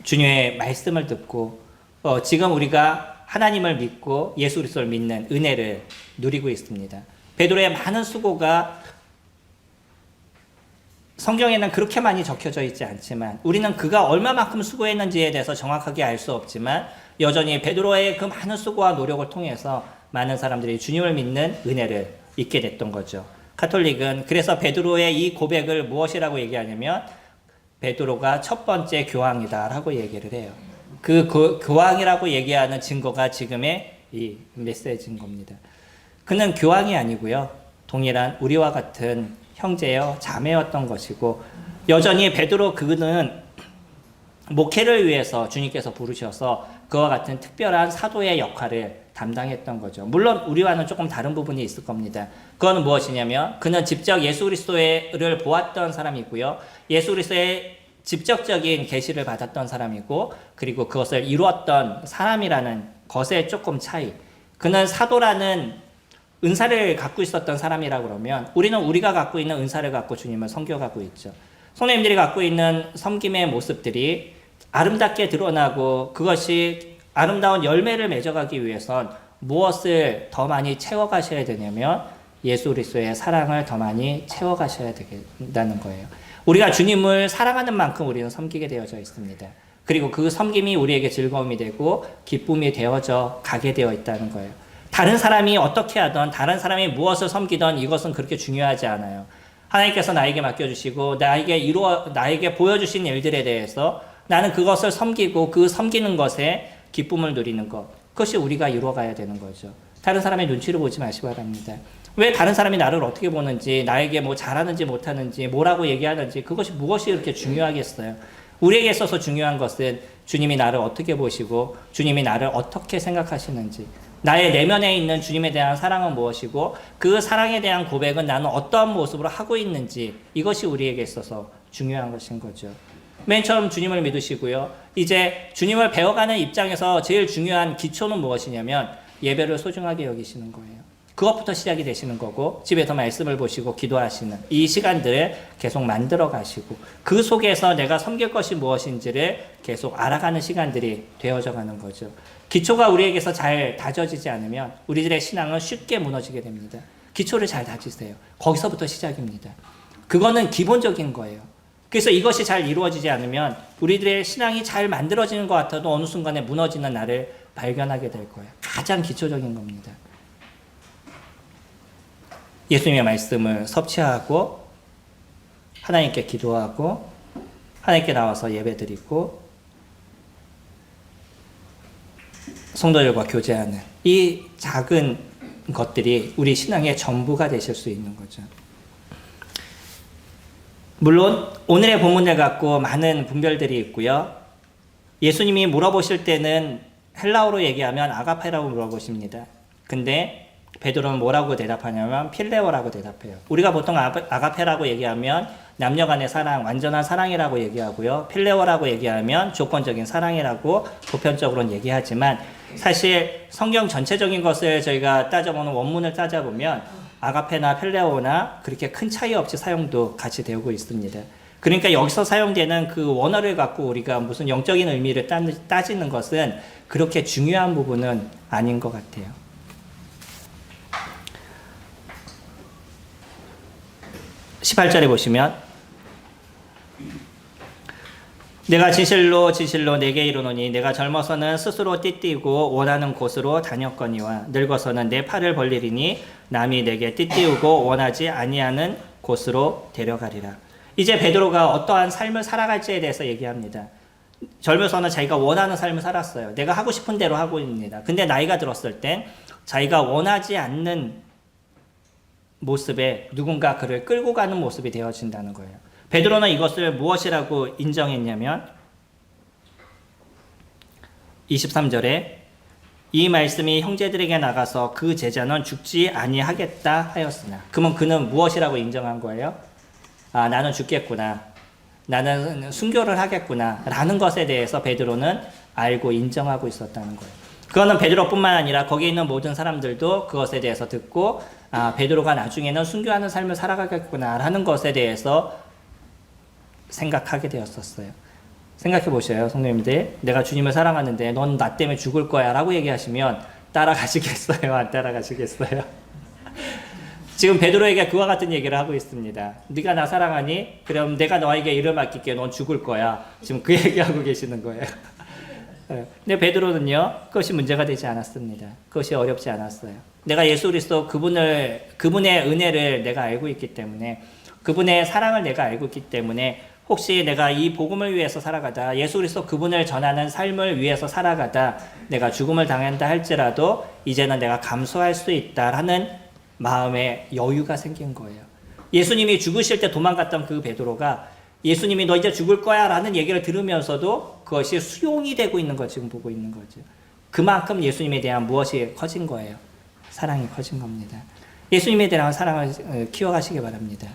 주님의 말씀을 듣고 지금 우리가 하나님을 믿고 예수 그리스도를 믿는 은혜를 누리고 있습니다. 베드로의 많은 수고가 성경에는 그렇게 많이 적혀져 있지 않지만 우리는 그가 얼마만큼 수고했는지에 대해서 정확하게 알 수 없지만 여전히 베드로의 그 많은 수고와 노력을 통해서 많은 사람들이 주님을 믿는 은혜를 잊게 됐던 거죠. 카톨릭은 그래서 베드로의 이 고백을 무엇이라고 얘기하냐면 베드로가 첫 번째 교황이다라고 얘기를 해요. 그 교황이라고 얘기하는 증거가 지금의 이 메시지인 겁니다. 그는 교황이 아니고요, 동일한 우리와 같은 형제여 자매였던 것이고, 여전히 그는 목회를 위해서 주님께서 부르셔서 그와 같은 특별한 사도의 역할을 담당했던 거죠. 물론 우리와는 조금 다른 부분이 있을 겁니다. 그건 무엇이냐면 그는 직접 예수 그리스도를 보았던 사람이고요, 예수 그리스도의 직접적인 계시를 받았던 사람이고, 그리고 그것을 이루었던 사람이라는 것의 조금 차이. 그는 사도라는 은사를 갖고 있었던 사람이라고 그러면 우리는 우리가 갖고 있는 은사를 갖고 주님을 섬겨가고 있죠. 성도님들이 갖고 있는 섬김의 모습들이 아름답게 드러나고 그것이 아름다운 열매를 맺어가기 위해선 무엇을 더 많이 채워가셔야 되냐면 예수 그리스도의 사랑을 더 많이 채워가셔야 된다는 거예요. 우리가 주님을 사랑하는 만큼 우리는 섬기게 되어져 있습니다. 그리고 그 섬김이 우리에게 즐거움이 되고 기쁨이 되어져 가게 되어 있다는 거예요. 다른 사람이 어떻게 하든, 다른 사람이 무엇을 섬기든 이것은 그렇게 중요하지 않아요. 하나님께서 나에게 맡겨주시고 나에게 보여주신 일들에 대해서 나는 그것을 섬기고 그 섬기는 것에 기쁨을 누리는 것. 그것이 우리가 이루어가야 되는 거죠. 다른 사람의 눈치를 보지 마시기 바랍니다. 왜 다른 사람이 나를 어떻게 보는지, 나에게 뭐 잘하는지 못하는지, 뭐라고 얘기하는지, 그것이 무엇이 그렇게 중요하겠어요? 우리에게 있어서 중요한 것은 주님이 나를 어떻게 보시고 주님이 나를 어떻게 생각하시는지, 나의 내면에 있는 주님에 대한 사랑은 무엇이고 그 사랑에 대한 고백은 나는 어떠한 모습으로 하고 있는지, 이것이 우리에게 있어서 중요한 것인 거죠. 맨 처음 주님을 믿으시고요. 이제 주님을 배워가는 입장에서 제일 중요한 기초는 무엇이냐면 예배를 소중하게 여기시는 거예요. 그것부터 시작이 되시는 거고, 집에서 말씀을 보시고 기도하시는 이 시간들을 계속 만들어 가시고, 그 속에서 내가 섬길 것이 무엇인지를 계속 알아가는 시간들이 되어져 가는 거죠. 기초가 우리에게서 잘 다져지지 않으면 우리들의 신앙은 쉽게 무너지게 됩니다. 기초를 잘 다지세요. 거기서부터 시작입니다. 그거는 기본적인 거예요. 그래서 이것이 잘 이루어지지 않으면 우리들의 신앙이 잘 만들어지는 것 같아도 어느 순간에 무너지는 나를 발견하게 될 거예요. 가장 기초적인 겁니다. 예수님의 말씀을 섭취하고 하나님께 기도하고 하나님께 나와서 예배드리고 성도들과 교제하는 이 작은 것들이 우리 신앙의 전부가 되실 수 있는 거죠. 물론 오늘의 본문을 갖고 많은 분별들이 있고요. 예수님이 물어보실 때는 헬라어로 얘기하면 아가페라고 물어보십니다. 근데 베드로는 뭐라고 대답하냐면 필레오라고 대답해요. 우리가 보통 아가페라고 얘기하면 남녀간의 사랑, 완전한 사랑이라고 얘기하고요. 필레오라고 얘기하면 조건적인 사랑이라고 보편적으로는 얘기하지만, 사실 성경 전체적인 것을 저희가 따져보는 원문을 따져보면 아가페나 필레오나 그렇게 큰 차이 없이 사용도 같이 되고 있습니다. 그러니까 여기서 사용되는 그 원어를 갖고 우리가 무슨 영적인 의미를 따지는 것은 그렇게 중요한 부분은 아닌 것 같아요. 18절에 보시면 내가 진실로 내게 이르노니 내가 젊어서는 스스로 띠띠우고 원하는 곳으로 다녔거니와 늙어서는 내 팔을 벌리리니 남이 내게 띠띠우고 원하지 아니하는 곳으로 데려가리라. 이제 베드로가 어떠한 삶을 살아갈지에 대해서 얘기합니다. 젊어서는 자기가 원하는 삶을 살았어요. 내가 하고 싶은 대로 하고 있습니다. 근데 나이가 들었을 땐 자기가 원하지 않는 모습에 누군가 그를 끌고 가는 모습이 되어진다는 거예요. 베드로는 이것을 무엇이라고 인정했냐면 23절에 이 말씀이 형제들에게 나가서 그 제자는 죽지 아니하겠다 하였으나, 그러면 그는 무엇이라고 인정한 거예요? 아, 나는 죽겠구나, 나는 순교를 하겠구나 라는 것에 대해서 베드로는 알고 인정하고 있었다는 거예요. 그거는 베드로뿐만 아니라 거기 있는 모든 사람들도 그것에 대해서 듣고, 아, 베드로가 나중에는 순교하는 삶을 살아가겠구나 라는 것에 대해서 생각하게 되었었어요. 생각해 보셔요, 성도님들. 내가 주님을 사랑하는데 넌 나 때문에 죽을 거야 라고 얘기하시면 따라가시겠어요? 안 따라가시겠어요? 지금 베드로에게 그와 같은 얘기를 하고 있습니다. 네가 나 사랑하니? 그럼 내가 너에게 일을 맡길게. 넌 죽을 거야. 지금 그 얘기하고 계시는 거예요. 근데 베드로는요, 그것이 문제가 되지 않았습니다. 그것이 어렵지 않았어요. 내가 예수 그리스도 그분의 은혜를 내가 알고 있기 때문에, 그분의 사랑을 내가 알고 있기 때문에, 혹시 내가 이 복음을 위해서 살아가다, 예수 그리스도 그분을 전하는 삶을 위해서 살아가다 내가 죽음을 당한다 할지라도 이제는 내가 감수할 수 있다라는 마음에 여유가 생긴 거예요. 예수님이 죽으실 때 도망갔던 그 베드로가 예수님이 너 이제 죽을 거야 라는 얘기를 들으면서도 그것이 수용이 되고 있는 거 지금 보고 있는 거죠. 그만큼 예수님에 대한 무엇이 커진 거예요? 사랑이 커진 겁니다. 예수님에 대한 사랑을 키워가시기 바랍니다.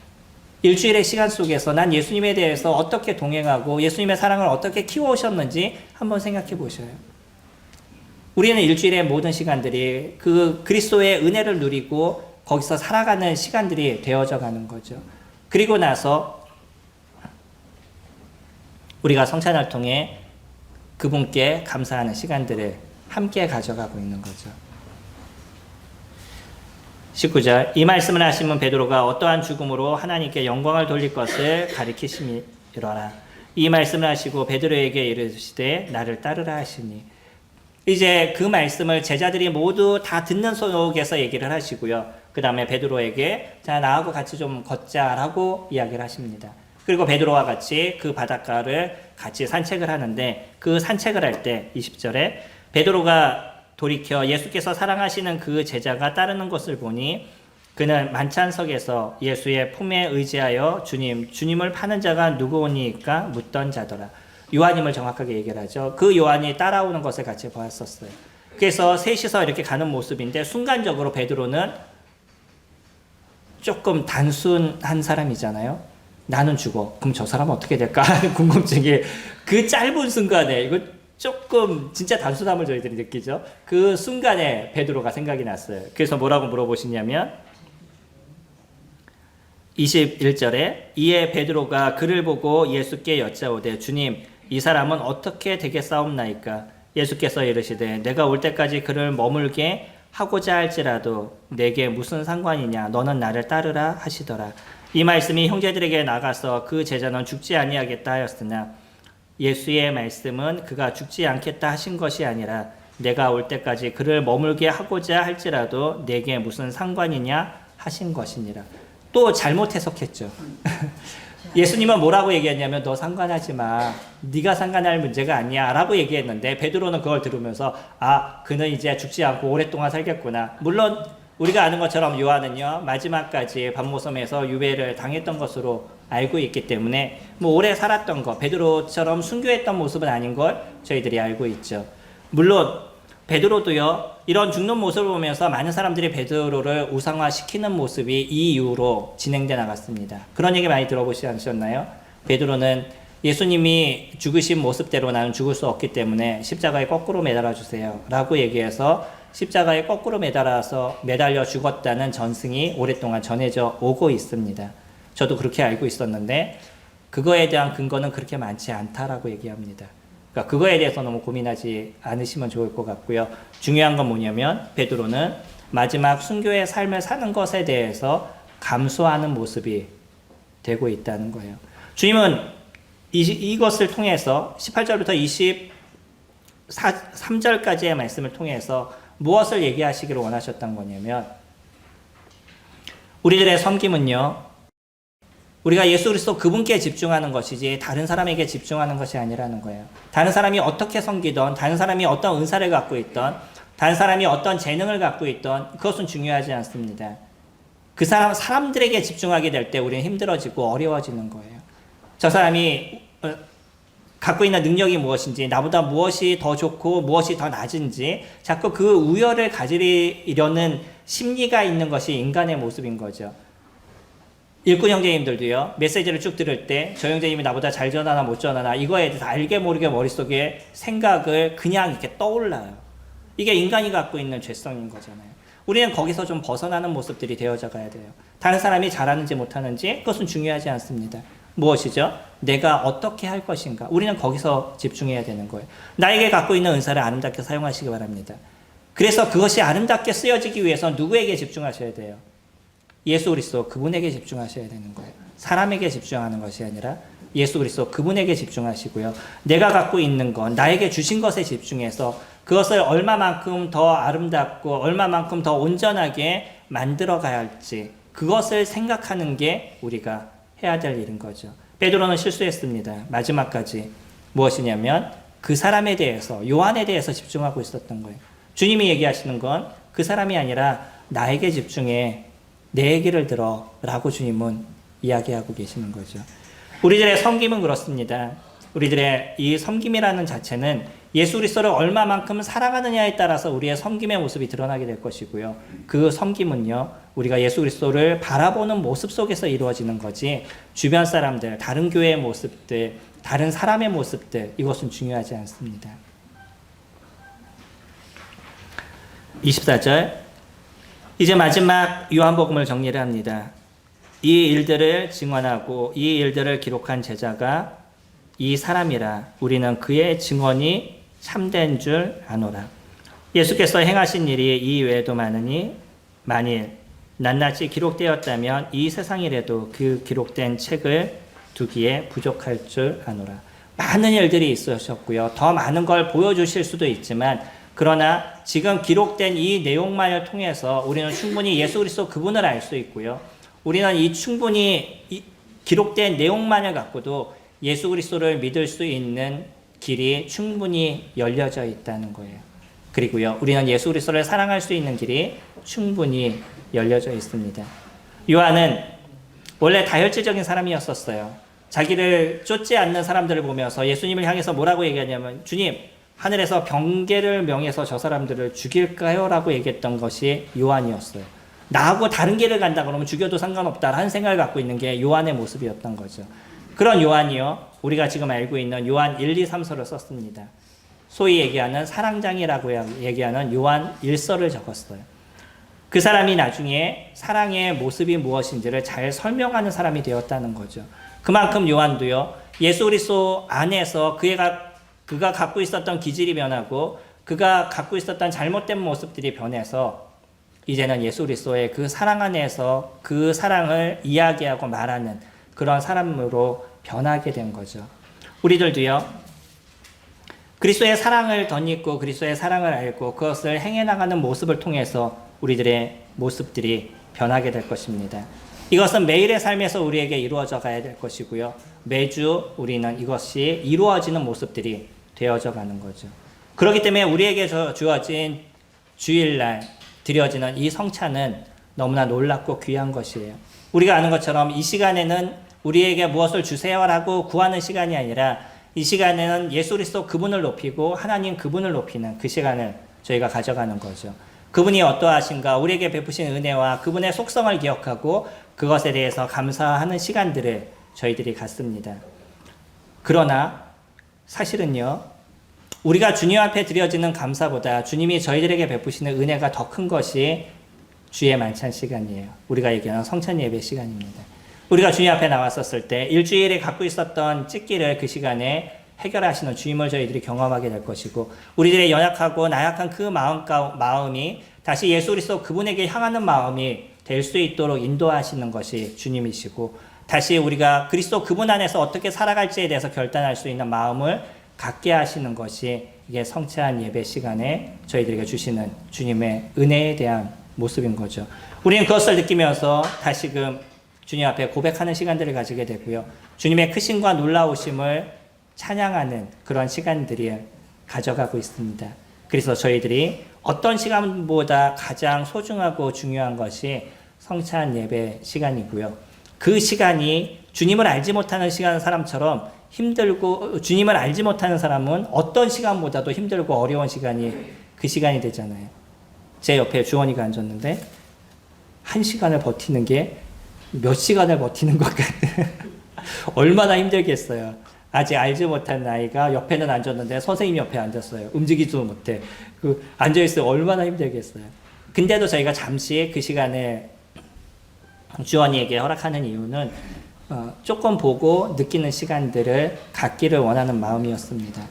일주일의 시간 속에서 난 예수님에 대해서 어떻게 동행하고 예수님의 사랑을 어떻게 키워오셨는지 한번 생각해 보셔요. 우리는 일주일의 모든 시간들이 그 그리스도의 은혜를 누리고 거기서 살아가는 시간들이 되어져 가는 거죠. 그리고 나서 우리가 성찬을 통해 그분께 감사하는 시간들을 함께 가져가고 있는 거죠. 19절, 이 말씀을 하시면 베드로가 어떠한 죽음으로 하나님께 영광을 돌릴 것을 가리키심이로라. 이 말씀을 하시고 베드로에게 이르시되 나를 따르라 하시니, 이제 그 말씀을 제자들이 모두 다 듣는 속에서 얘기를 하시고요. 그 다음에 베드로에게 자, 나하고 같이 좀 걷자라고 이야기를 하십니다. 그리고 베드로와 같이 그 바닷가를 같이 산책을 하는데 그 산책을 할 때 20절에 베드로가 돌이켜 예수께서 사랑하시는 그 제자가 따르는 것을 보니 그는 만찬석에서 예수의 품에 의지하여 주님을 파는 자가 누구오니까 묻던 자더라. 요한임을 정확하게 얘기를 하죠. 그 요한이 따라오는 것을 같이 보았었어요. 그래서 셋이서 이렇게 가는 모습인데 순간적으로 베드로는 조금 단순한 사람이잖아요. 나는 죽어. 그럼 저 사람은 어떻게 될까 하는 궁금증이 그 짧은 순간에 이거 조금 진짜 단순함을 저희들이 느끼죠. 그 순간에 베드로가 생각이 났어요. 그래서 뭐라고 물어보시냐면 21절에 이에 베드로가 그를 보고 예수께 여짜오되 주님 이 사람은 어떻게 되겠사옵나이까? 예수께서 이르시되 내가 올 때까지 그를 머물게 하고자 할지라도 내게 무슨 상관이냐 너는 나를 따르라 하시더라. 이 말씀이 형제들에게 나가서 그 제자는 죽지 아니하겠다 하였으나 예수의 말씀은 그가 죽지 않겠다 하신 것이 아니라 내가 올 때까지 그를 머물게 하고자 할지라도 내게 무슨 상관이냐 하신 것이니라. 또 잘못 해석했죠. 예수님은 뭐라고 얘기했냐면 너 상관하지 마. 네가 상관할 문제가 아니야 라고 얘기했는데 베드로는 그걸 들으면서 그는 이제 죽지 않고 오랫동안 살겠구나. 물론 우리가 아는 것처럼 요한은요 마지막까지 밤모섬에서 유배를 당했던 것으로 알고 있기 때문에 뭐 오래 살았던 거 베드로처럼 순교했던 모습은 아닌 걸 저희들이 알고 있죠. 물론 베드로도요 이런 죽는 모습을 보면서 많은 사람들이 베드로를 우상화시키는 모습이 이 이후로 진행돼 나갔습니다. 그런 얘기 많이 들어보시지 않으셨나요? 베드로는 예수님이 죽으신 모습대로 나는 죽을 수 없기 때문에 십자가에 거꾸로 매달아 주세요 라고 얘기해서 십자가에 거꾸로 매달려 죽었다는 전승이 오랫동안 전해져 오고 있습니다. 저도 그렇게 알고 있었는데 그거에 대한 근거는 그렇게 많지 않다라고 얘기합니다. 그러니까 그거에 대해서 너무 고민하지 않으시면 좋을 것 같고요. 중요한 건 뭐냐면 베드로는 마지막 순교의 삶을 사는 것에 대해서 감수하는 모습이 되고 있다는 거예요. 주님은 이것을 통해서 18절부터 23절까지의 말씀을 통해서 무엇을 얘기하시기를 원하셨던 거냐면 우리들의 섬김은요 우리가 예수 그리스도 그분께 집중하는 것이지 다른 사람에게 집중하는 것이 아니라는 거예요. 다른 사람이 어떻게 섬기던 다른 사람이 어떤 은사를 갖고 있던 다른 사람이 어떤 재능을 갖고 있던 그것은 중요하지 않습니다. 그 사람들에게 집중하게 될 때 우리는 힘들어지고 어려워지는 거예요. 저 사람이 갖고 있는 능력이 무엇인지 나보다 무엇이 더 좋고 무엇이 더 낮은지 자꾸 그 우열을 가지려는 심리가 있는 것이 인간의 모습인 거죠. 일꾼 형제님들도요 메시지를 쭉 들을 때 저 형제님이 나보다 잘 전하나 못 전하나 이거에 대해서 알게 모르게 머릿속에 생각을 그냥 이렇게 떠올라요. 이게 인간이 갖고 있는 죄성인 거잖아요. 우리는 거기서 좀 벗어나는 모습들이 되어져 가야 돼요. 다른 사람이 잘하는지 못하는지 그것은 중요하지 않습니다. 무엇이죠? 내가 어떻게 할 것인가. 우리는 거기서 집중해야 되는 거예요. 나에게 갖고 있는 은사를 아름답게 사용하시기 바랍니다. 그래서 그것이 아름답게 쓰여지기 위해서 누구에게 집중하셔야 돼요? 예수 그리스도 그분에게 집중하셔야 되는 거예요. 사람에게 집중하는 것이 아니라 예수 그리스도 그분에게 집중하시고요. 내가 갖고 있는 것, 나에게 주신 것에 집중해서 그것을 얼마만큼 더 아름답고 얼마만큼 더 온전하게 만들어 가야 할지 그것을 생각하는 게 우리가 해야 될 일인 거죠. 베드로는 실수했습니다. 마지막까지 무엇이냐면 그 사람에 대해서 요한에 대해서 집중하고 있었던 거예요. 주님이 얘기하시는 건 그 사람이 아니라 나에게 집중해 내 얘기를 들어 라고 주님은 이야기하고 계시는 거죠. 우리들의 섬김은 그렇습니다. 우리들의 이 섬김이라는 자체는 예수 그리스도를 얼마만큼 사랑하느냐에 따라서 우리의 섬김의 모습이 드러나게 될 것이고요. 그 섬김은요 우리가 예수 그리스도를 바라보는 모습 속에서 이루어지는 거지 주변 사람들, 다른 교회의 모습들, 다른 사람의 모습들 이것은 중요하지 않습니다. 24절 이제 마지막 요한복음을 정리를 합니다. 이 일들을 증언하고 이 일들을 기록한 제자가 이 사람이라 우리는 그의 증언이 참된 줄 아노라. 예수께서 행하신 일이 이 외에도 많으니 만일 낱낱이 기록되었다면 이 세상이라도 그 기록된 책을 두기에 부족할 줄 아노라. 많은 일들이 있으셨고요. 더 많은 걸 보여주실 수도 있지만 그러나 지금 기록된 이 내용만을 통해서 우리는 충분히 예수 그리스도 그분을 알 수 있고요. 우리는 이 충분히 기록된 내용만을 갖고도 예수 그리스도를 믿을 수 있는 길이 충분히 열려져 있다는 거예요. 그리고요, 우리는 예수 그리스도를 사랑할 수 있는 길이 충분히 열려져 있습니다. 요한은 원래 다혈질적인 사람이었었어요. 자기를 쫓지 않는 사람들을 보면서 예수님을 향해서 뭐라고 얘기하냐면, 주님, 하늘에서 번개를 명해서 저 사람들을 죽일까요? 라고 얘기했던 것이 요한이었어요. 나하고 다른 길을 간다 그러면 죽여도 상관없다라는 생각을 갖고 있는 게 요한의 모습이었던 거죠. 그런 요한이요, 우리가 지금 알고 있는 요한 1, 2, 3서를 썼습니다. 소위 얘기하는 사랑장이라고 얘기하는 요한 1서를 적었어요. 그 사람이 나중에 사랑의 모습이 무엇인지를 잘 설명하는 사람이 되었다는 거죠. 그만큼 요한도요, 예수 그리스도 안에서 그가 갖고 있었던 기질이 변하고 그가 갖고 있었던 잘못된 모습들이 변해서 이제는 예수 그리스도의 그 사랑 안에서 그 사랑을 이야기하고 말하는 그런 사람으로 변하게 된 거죠. 우리들도요, 그리스도의 사랑을 덧입고 그리스도의 사랑을 알고 그것을 행해 나가는 모습을 통해서 우리들의 모습들이 변하게 될 것입니다. 이것은 매일의 삶에서 우리에게 이루어져 가야 될 것이고요. 매주 우리는 이것이 이루어지는 모습들이 되어져 가는 거죠. 그렇기 때문에 우리에게 주어진 주일날 드려지는 이 성찬은 너무나 놀랍고 귀한 것이에요. 우리가 아는 것처럼 이 시간에는 우리에게 무엇을 주세요라고 구하는 시간이 아니라 이 시간에는 예수 그리스도 그분을 높이고 하나님 그분을 높이는 그 시간을 저희가 가져가는 거죠. 그분이 어떠하신가, 우리에게 베푸신 은혜와 그분의 속성을 기억하고 그것에 대해서 감사하는 시간들을 저희들이 갖습니다. 그러나 사실은요, 우리가 주님 앞에 드려지는 감사보다 주님이 저희들에게 베푸시는 은혜가 더 큰 것이 주의 만찬 시간이에요. 우리가 얘기하는 성찬 예배 시간입니다. 우리가 주님 앞에 나왔었을 때 일주일에 갖고 있었던 찢기를 그 시간에 해결하시는 주님을 저희들이 경험하게 될 것이고, 우리들의 연약하고 나약한 그 마음이 다시 예수 그리스도 그분에게 향하는 마음이 될 수 있도록 인도하시는 것이 주님이시고, 다시 우리가 그리스도 그분 안에서 어떻게 살아갈지에 대해서 결단할 수 있는 마음을 갖게 하시는 것이 이게 성찬 예배 시간에 저희들에게 주시는 주님의 은혜에 대한 모습인 거죠. 우리는 그것을 느끼면서 다시금 주님 앞에 고백하는 시간들을 가지게 되고요. 주님의 크심과 놀라우심을 찬양하는 그런 시간들이 가져가고 있습니다. 그래서 저희들이 어떤 시간보다 가장 소중하고 중요한 것이 성찬 예배 시간이고요. 그 시간이 주님을 알지 못하는 사람처럼 힘들고, 주님을 알지 못하는 사람은 어떤 시간보다도 힘들고 어려운 시간이 그 시간이 되잖아요. 제 옆에 주원이가 앉았는데 1시간을 버티는 게 몇 시간을 버티는 것 같아요. 얼마나 힘들겠어요. 아직 알지 못한 나이가 옆에는 앉았는데 선생님 옆에 앉았어요. 움직이지도 못해. 앉아있어요. 얼마나 힘들겠어요. 근데도 저희가 잠시 그 시간에 주원이에게 허락하는 이유는 조금 보고 느끼는 시간들을 갖기를 원하는 마음이었습니다.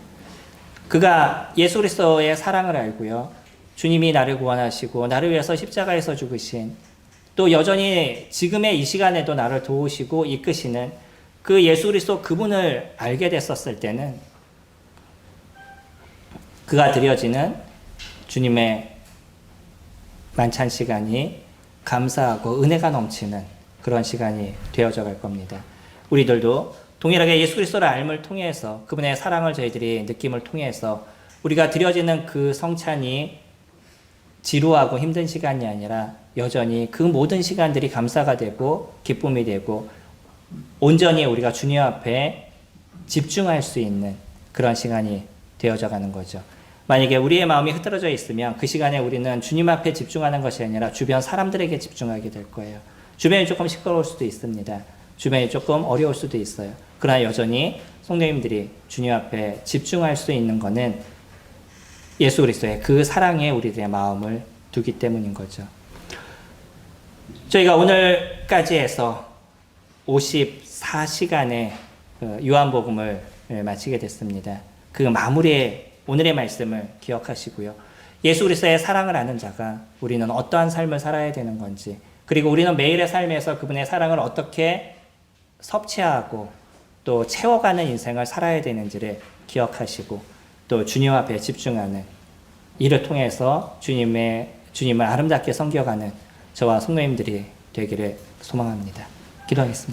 그가 예수 그리스도의 사랑을 알고요, 주님이 나를 구원하시고 나를 위해서 십자가에서 죽으신, 또 여전히 지금의 이 시간에도 나를 도우시고 이끄시는 그 예수 그리스도 그분을 알게 됐었을 때는 그가 드려지는 주님의 만찬 시간이 감사하고 은혜가 넘치는 그런 시간이 되어져 갈 겁니다. 우리들도 동일하게 예수 그리스도를 알음을 통해서, 그분의 사랑을 저희들이 느낌을 통해서 우리가 드려지는 그 성찬이 지루하고 힘든 시간이 아니라 여전히 그 모든 시간들이 감사가 되고 기쁨이 되고 온전히 우리가 주님 앞에 집중할 수 있는 그런 시간이 되어져 가는 거죠. 만약에 우리의 마음이 흐트러져 있으면 그 시간에 우리는 주님 앞에 집중하는 것이 아니라 주변 사람들에게 집중하게 될 거예요. 주변이 조금 시끄러울 수도 있습니다. 주변이 조금 어려울 수도 있어요. 그러나 여전히 성도님들이 주님 앞에 집중할 수 있는 것은 예수 그리스도의 그 사랑에 우리들의 마음을 두기 때문인 거죠. 저희가 오늘까지 해서 54시간의 요한복음을 마치게 됐습니다. 그 마무리에 오늘의 말씀을 기억하시고요. 예수 그리스도의 사랑을 아는 자가 우리는 어떠한 삶을 살아야 되는 건지, 그리고 우리는 매일의 삶에서 그분의 사랑을 어떻게 섭취하고 또 채워가는 인생을 살아야 되는지를 기억하시고, 또 주님 앞에 집중하는, 이를 통해서 주님을 아름답게 섬겨가는 저와 성도님들이 되기를 소망합니다. 기도하겠습니다.